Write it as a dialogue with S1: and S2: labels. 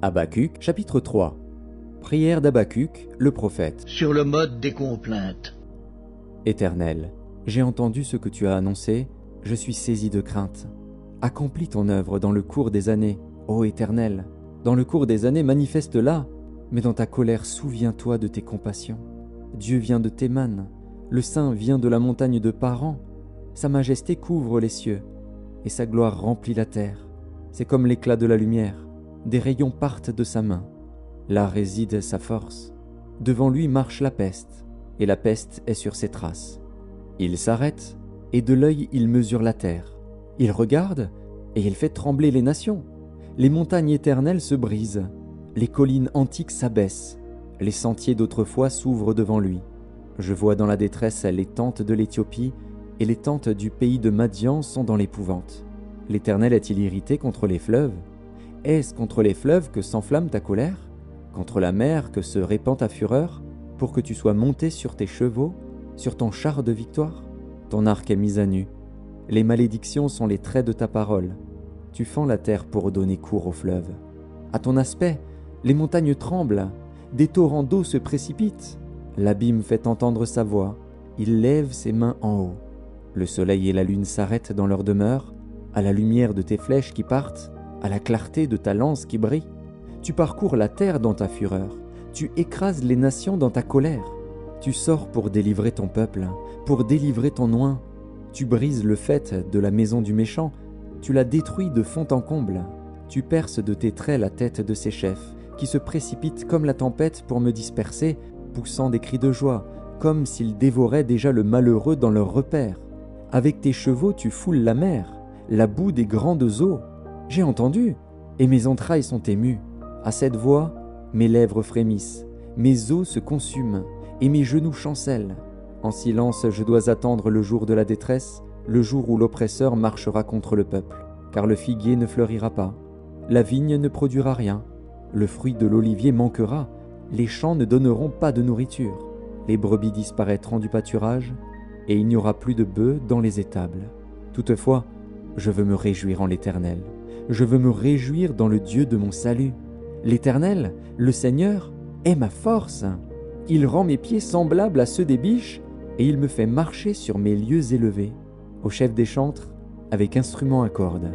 S1: Habacuc, chapitre 3. Prière d'Habacuc, le prophète.
S2: Sur le mode des complaintes.
S1: Éternel, j'ai entendu ce que tu as annoncé, je suis saisi de crainte. Accomplis ton œuvre dans le cours des années, ô Éternel. Dans le cours des années, manifeste-la, mais dans ta colère, souviens-toi de tes compassions. Dieu vient de Théman, le Saint vient de la montagne de Paran. Sa majesté couvre les cieux, et sa gloire remplit la terre. C'est comme l'éclat de la lumière, des rayons partent de sa main. Là réside sa force. Devant lui marche la peste, et la peste est sur ses traces. Il s'arrête, et de l'œil il mesure la terre. Il regarde, et il fait trembler les nations. Les montagnes éternelles se brisent, les collines antiques s'abaissent, les sentiers d'autrefois s'ouvrent devant lui. Je vois dans la détresse les tentes de l'Éthiopie, et les tentes du pays de Madian sont dans l'épouvante. L'Éternel est-il irrité contre les fleuves? Est-ce contre les fleuves que s'enflamme ta colère? Contre la mer que se répand ta fureur, pour que tu sois monté sur tes chevaux, sur ton char de victoire? Ton arc est mis à nu. Les malédictions sont les traits de ta parole. Tu fends la terre pour donner cours aux fleuves. À ton aspect, les montagnes tremblent, des torrents d'eau se précipitent. L'abîme fait entendre sa voix, il lève ses mains en haut. Le soleil et la lune s'arrêtent dans leur demeure, à la lumière de tes flèches qui partent, à la clarté de ta lance qui brille. Tu parcours la terre dans ta fureur, tu écrases les nations dans ta colère. Tu sors pour délivrer ton peuple, pour délivrer ton oint. Tu brises le faîte de la maison du méchant, tu la détruis de fond en comble. Tu perces de tes traits la tête de ses chefs, qui se précipitent comme la tempête pour me disperser, poussant des cris de joie, comme s'ils dévoraient déjà le malheureux dans leur repère. Avec tes chevaux tu foules la mer, la boue des grandes eaux. J'ai entendu, et mes entrailles sont émues. À cette voix, mes lèvres frémissent, mes os se consument, et mes genoux chancellent. En silence, je dois attendre le jour de la détresse, le jour où l'oppresseur marchera contre le peuple. Car le figuier ne fleurira pas, la vigne ne produira rien, le fruit de l'olivier manquera, les champs ne donneront pas de nourriture, les brebis disparaîtront du pâturage, et il n'y aura plus de bœufs dans les étables. Toutefois, je veux me réjouir en l'Éternel, je veux me réjouir dans le Dieu de mon salut. L'Éternel, le Seigneur, est ma force. Il rend mes pieds semblables à ceux des biches, et il me fait marcher sur mes lieux élevés. Au chef des chantres, avec instruments à cordes.